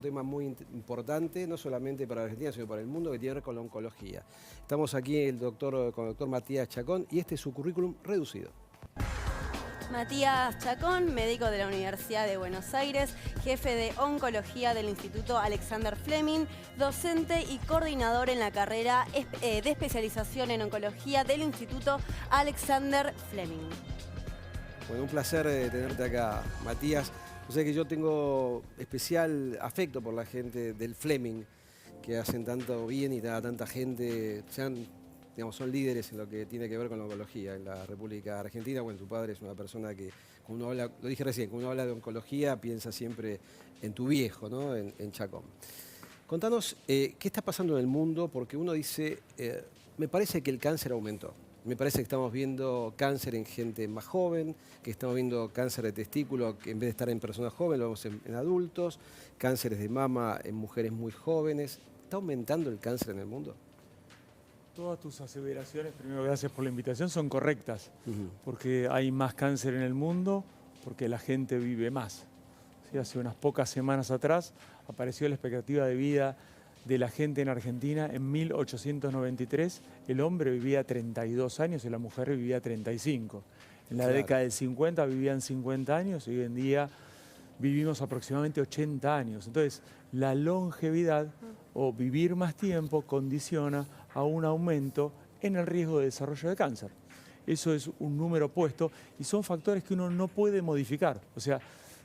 Tema muy importante, no solamente para la Argentina, sino para el mundo, que tiene que ver con la oncología. Estamos aquí con el doctor Matías Chacón y este es su currículum reducido. Matías Chacón, médico de la Universidad de Buenos Aires, jefe de oncología del Instituto Alexander Fleming, docente y coordinador en la carrera de especialización en oncología del Instituto Alexander Fleming. Bueno, un placer tenerte acá, Matías. O sea que yo tengo especial afecto por la gente del Fleming, que hacen tanto bien y tanta gente, son líderes en lo que tiene que ver con la oncología en la República Argentina. Bueno, tu padre es una persona que, como uno habla, lo dije recién, cuando uno habla de oncología piensa siempre en tu viejo, ¿no? En Chacón. Contanos qué está pasando en el mundo, porque uno dice, me parece que el cáncer aumentó. Me parece que estamos viendo cáncer en gente más joven, que estamos viendo cáncer de testículo, que en vez de estar en personas jóvenes, lo vemos en adultos, cánceres de mama en mujeres muy jóvenes. ¿Está aumentando el cáncer en el mundo? Todas tus aseveraciones, primero gracias por la invitación, son correctas, Uh-huh. porque hay más cáncer en el mundo, porque la gente vive más. ¿Sí? Hace unas pocas semanas atrás apareció la expectativa de vida de la gente en Argentina. En 1893 el hombre vivía 32 años y la mujer vivía 35. En la Claro. década del 50 vivían 50 años y hoy en día vivimos aproximadamente 80 años. Entonces, la longevidad o vivir más tiempo condiciona a un aumento en el riesgo de desarrollo de cáncer. Eso es un número puesto y son factores que uno no puede modificar. O sea,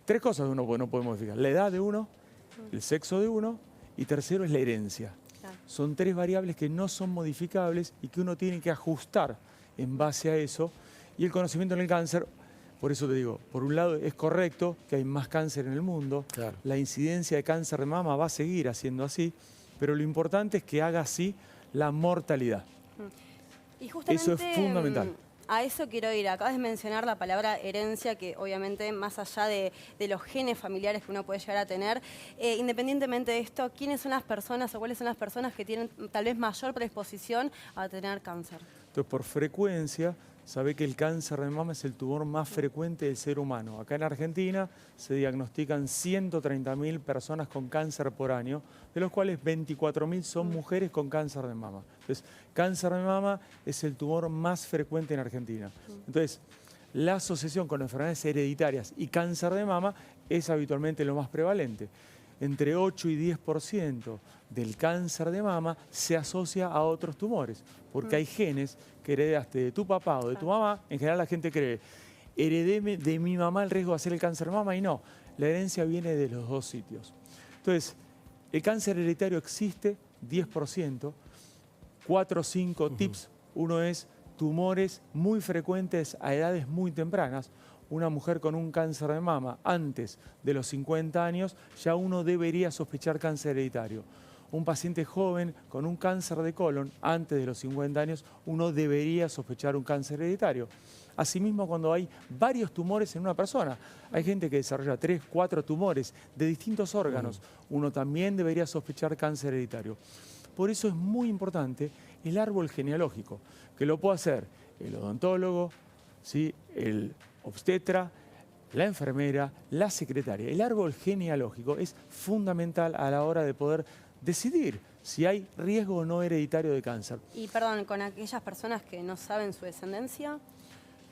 tres cosas uno no puede modificar. La edad de uno, el sexo de uno y tercero es la herencia. Claro. Son tres variables que no son modificables y que uno tiene que ajustar en base a eso. Y el conocimiento en el cáncer, por eso te digo, por un lado es correcto que hay más cáncer en el mundo, Claro. la incidencia de cáncer de mama va a seguir haciendo así, pero lo importante es que haga así la mortalidad. Y justamente, Eso es fundamental. A eso quiero ir. Acabas de mencionar la palabra herencia, que obviamente más allá de los genes familiares que uno puede llegar a tener, independientemente de esto, ¿quiénes son las personas o cuáles son las personas que tienen tal vez mayor predisposición a tener cáncer? Entonces, por frecuencia, sabe que el cáncer de mama es el tumor más frecuente del ser humano. Acá en Argentina se diagnostican 130.000 personas con cáncer por año, de los cuales 24.000 son mujeres con cáncer de mama. Entonces, cáncer de mama es el tumor más frecuente en Argentina. Entonces, la asociación con enfermedades hereditarias y cáncer de mama es habitualmente lo más prevalente. Entre 8 y 10% del cáncer de mama se asocia a otros tumores, porque hay genes que heredaste de tu papá o de tu mamá. En general la gente cree, heredé de mi mamá el riesgo de hacer el cáncer de mama, y no, la herencia viene de los dos sitios. Entonces, el cáncer hereditario existe, 10%, 4 o 5 tips. Uno es tumores muy frecuentes a edades muy tempranas. Una mujer con un cáncer de mama antes de los 50 años, ya uno debería sospechar cáncer hereditario. Un paciente joven con un cáncer de colon antes de los 50 años, uno debería sospechar un cáncer hereditario. Asimismo, cuando hay varios tumores en una persona, hay gente que desarrolla 3, 4 tumores de distintos órganos, uno también debería sospechar cáncer hereditario. Por eso es muy importante el árbol genealógico, que lo puede hacer el odontólogo, ¿sí?, el obstetra, la enfermera, la secretaria. El árbol genealógico es fundamental a la hora de poder decidir si hay riesgo o no hereditario de cáncer. Y perdón, con aquellas personas que no saben su descendencia.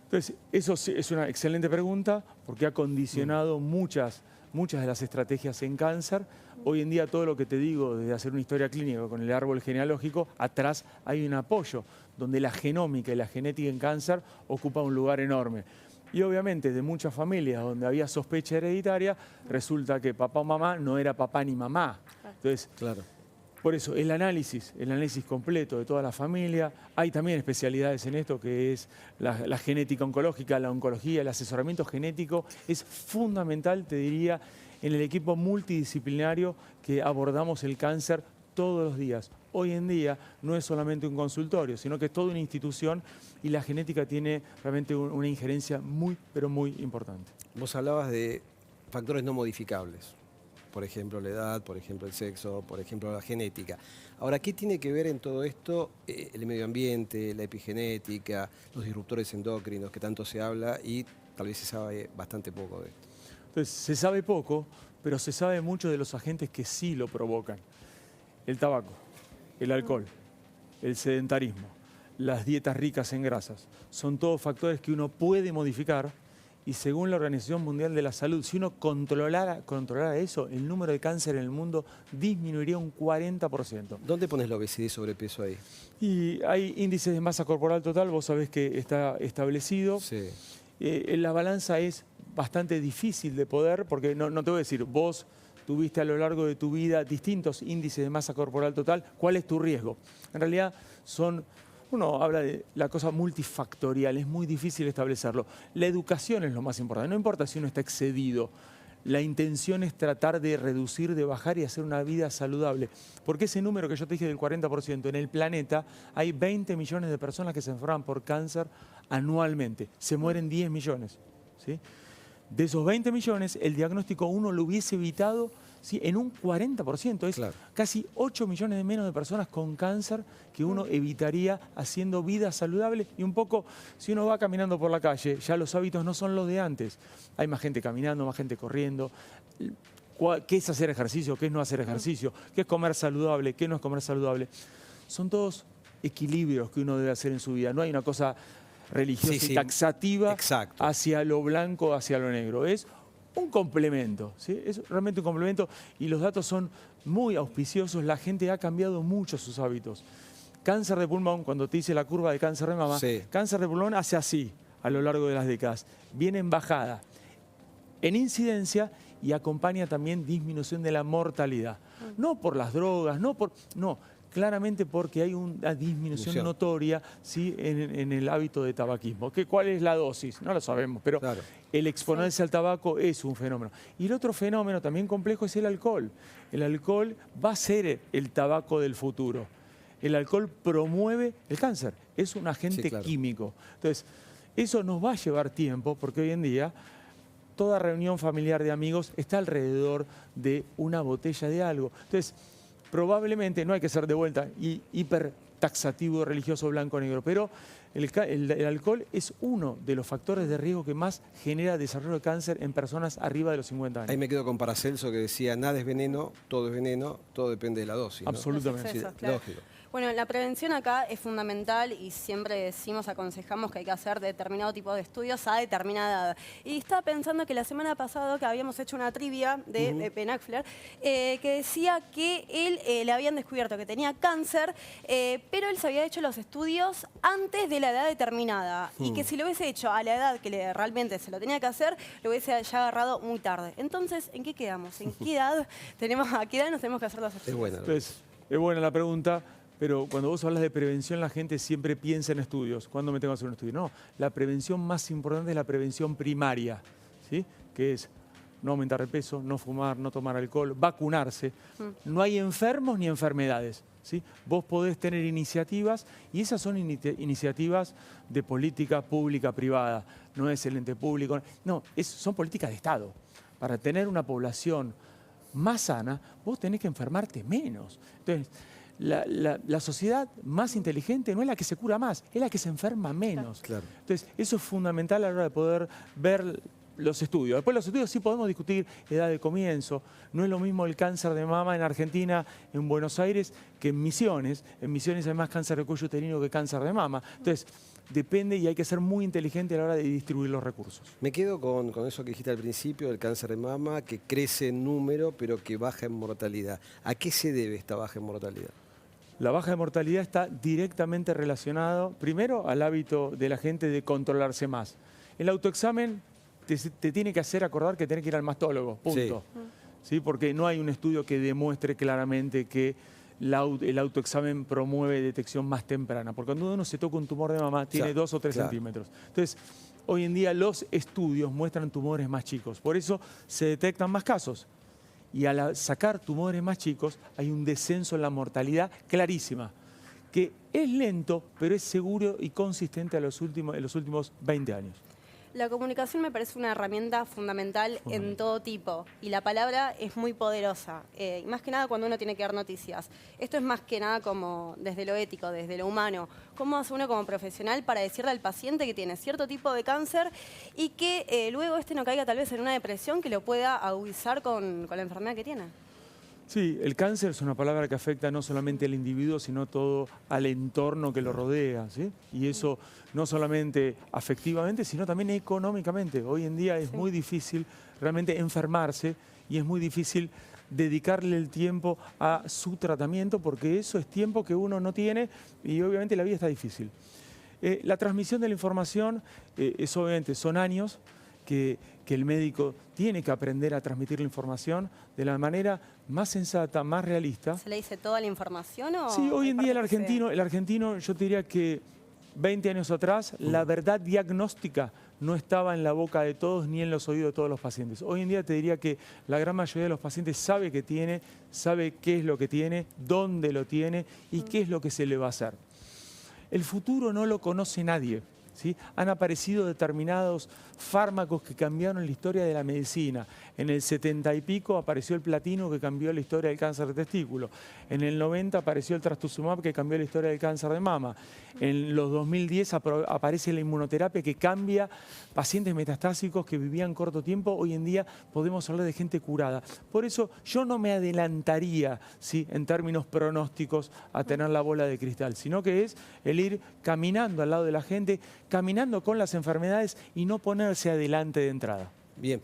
Entonces, eso sí es una excelente pregunta porque ha condicionado muchas de las estrategias en cáncer. Hoy en día todo lo que te digo de hacer una historia clínica con el árbol genealógico, atrás hay un apoyo donde la genómica y la genética en cáncer ocupa un lugar enorme. Y obviamente de muchas familias donde había sospecha hereditaria, resulta que papá o mamá no era papá ni mamá. Entonces, Claro. por eso el análisis completo de toda la familia. Hay también especialidades en esto, que es la genética oncológica, la oncología, el asesoramiento genético. Es fundamental, te diría, en el equipo multidisciplinario que abordamos el cáncer todos los días. Hoy en día no es solamente un consultorio, sino que es toda una institución y la genética tiene realmente una injerencia muy, pero muy importante. Vos hablabas de factores no modificables. Por ejemplo, la edad, por ejemplo, el sexo, por ejemplo, la genética. Ahora, ¿qué tiene que ver en todo esto el medio ambiente, la epigenética, los disruptores endocrinos que tanto se habla y tal vez se sabe bastante poco de esto? Entonces, se sabe poco, pero se sabe mucho de los agentes que sí lo provocan. El tabaco, el alcohol, el sedentarismo, las dietas ricas en grasas. Son todos factores que uno puede modificar y según la Organización Mundial de la Salud, si uno controlara eso, el número de cáncer en el mundo disminuiría un 40%. ¿Dónde pones la obesidad y sobrepeso ahí? Y hay índices de masa corporal total, vos sabés que está establecido. Sí. La balanza es bastante difícil de poder, porque no te voy a decir, vos tuviste a lo largo de tu vida distintos índices de masa corporal total, ¿cuál es tu riesgo? En realidad uno habla de la cosa multifactorial, es muy difícil establecerlo. La educación es lo más importante, no importa si uno está excedido. La intención es tratar de reducir, de bajar y hacer una vida saludable. Porque ese número que yo te dije del 40%, en el planeta hay 20 millones de personas que se enferman por cáncer anualmente. Se mueren 10 millones. ¿Sí? De esos 20 millones, el diagnóstico uno lo hubiese evitado, ¿sí?, en un 40%. Es claro, casi 8 millones de menos de personas con cáncer que uno evitaría haciendo vida saludable. Y un poco, si uno va caminando por la calle, ya los hábitos no son los de antes. Hay más gente caminando, más gente corriendo. ¿Qué es hacer ejercicio? ¿Qué es no hacer ejercicio? ¿Qué es comer saludable? ¿Qué no es comer saludable? Son todos equilibrios que uno debe hacer en su vida. No hay una cosa religiosa y taxativa hacia lo blanco, hacia lo negro. Es un complemento, ¿sí? Es realmente un complemento y los datos son muy auspiciosos. La gente ha cambiado mucho sus hábitos. Cáncer de pulmón, cuando te hice la curva de cáncer de mama, cáncer de pulmón hace así a lo largo de las décadas. Viene en bajada, en incidencia y acompaña también disminución de la mortalidad. No por las drogas, no, claramente porque hay una disminución notoria, ¿sí?, en el hábito de tabaquismo. ¿Cuál es la dosis? No lo sabemos, pero el exponerse al tabaco es un fenómeno. Y el otro fenómeno también complejo es el alcohol. El alcohol va a ser el tabaco del futuro. El alcohol promueve el cáncer, es un agente químico. Entonces, eso nos va a llevar tiempo porque hoy en día toda reunión familiar de amigos está alrededor de una botella de algo. Entonces, probablemente no hay que ser de vuelta hiper taxativo, religioso, blanco, negro, pero el alcohol es uno de los factores de riesgo que más genera desarrollo de cáncer en personas arriba de los 50 años. Ahí me quedo con Paracelso que decía, nada es veneno, todo depende de la dosis, ¿no? Absolutamente. Excesos, claro. Lógico. Bueno, la prevención acá es fundamental y siempre decimos, aconsejamos que hay que hacer determinado tipo de estudios a determinada edad. Y estaba pensando que la semana pasada que habíamos hecho una trivia de Penafler, que decía que él le habían descubierto que tenía cáncer, pero él se había hecho los estudios antes de la edad determinada y que si lo hubiese hecho a la edad que realmente se lo tenía que hacer, lo hubiese ya agarrado muy tarde. Entonces, ¿en qué quedamos? ¿En qué edad a qué edad nos tenemos que hacer los estudios? Es buena. Entonces, es buena la pregunta. Pero cuando vos hablas de prevención, la gente siempre piensa en estudios. ¿Cuándo me tengo que hacer un estudio? No, la prevención más importante es la prevención primaria, ¿sí?, que es no aumentar el peso, no fumar, no tomar alcohol, vacunarse. No hay enfermos ni enfermedades, ¿sí? Vos podés tener iniciativas y esas son iniciativas de política pública privada. No es el ente público, no, son políticas de Estado. Para tener una población más sana, vos tenés que enfermarte menos. Entonces, la sociedad más inteligente no es la que se cura más, es la que se enferma menos. Claro. Entonces, eso es fundamental a la hora de poder ver los estudios. Después los estudios sí podemos discutir edad de comienzo. No es lo mismo el cáncer de mama en Argentina, en Buenos Aires, que en Misiones. En Misiones hay más cáncer de cuello uterino que cáncer de mama. Entonces, depende y hay que ser muy inteligente a la hora de distribuir los recursos. Me quedo con eso que dijiste al principio, del cáncer de mama, que crece en número, pero que baja en mortalidad. ¿A qué se debe esta baja en mortalidad? La baja de mortalidad está directamente relacionado, primero, al hábito de la gente de controlarse más. El autoexamen te tiene que hacer acordar que tenés que ir al mastólogo, punto. ¿Sí? Porque no hay un estudio que demuestre claramente que el autoexamen promueve detección más temprana. Porque cuando uno se toca un tumor de mama, tiene 2 o 3 centímetros. Entonces, hoy en día los estudios muestran tumores más chicos. Por eso se detectan más casos. Y al sacar tumores más chicos hay un descenso en la mortalidad clarísima, que es lento, pero es seguro y consistente en los últimos 20 años. La comunicación me parece una herramienta fundamental en todo tipo y la palabra es muy poderosa, y más que nada cuando uno tiene que dar noticias. Esto es más que nada como desde lo ético, desde lo humano. ¿Cómo hace uno como profesional para decirle al paciente que tiene cierto tipo de cáncer y que luego no caiga tal vez en una depresión que lo pueda agudizar con la enfermedad que tiene? Sí, el cáncer es una palabra que afecta no solamente al individuo, sino todo al entorno que lo rodea, ¿sí? Y eso no solamente afectivamente, sino también económicamente. Hoy en día es muy difícil realmente enfermarse y es muy difícil dedicarle el tiempo a su tratamiento porque eso es tiempo que uno no tiene y obviamente la vida está difícil. La transmisión de la información obviamente son años que el médico tiene que aprender a transmitir la información de la manera más sensata, más realista. ¿Se le dice toda la información o...? Sí, hoy en día el argentino, yo te diría que 20 años atrás, la verdad diagnóstica no estaba en la boca de todos ni en los oídos de todos los pacientes. Hoy en día te diría que la gran mayoría de los pacientes sabe qué tiene, sabe qué es lo que tiene, dónde lo tiene y qué es lo que se le va a hacer. El futuro no lo conoce nadie. ¿Sí? Han aparecido determinados fármacos que cambiaron la historia de la medicina. En el 70 y pico apareció el platino que cambió la historia del cáncer de testículo. En el 90 apareció el trastuzumab que cambió la historia del cáncer de mama. En los 2010 aparece la inmunoterapia que cambia pacientes metastásicos que vivían corto tiempo. Hoy en día podemos hablar de gente curada. Por eso yo no me adelantaría, ¿sí?, en términos pronósticos a tener la bola de cristal, sino que es el ir caminando al lado de la gente, caminando con las enfermedades y no ponerse adelante de entrada. Bien.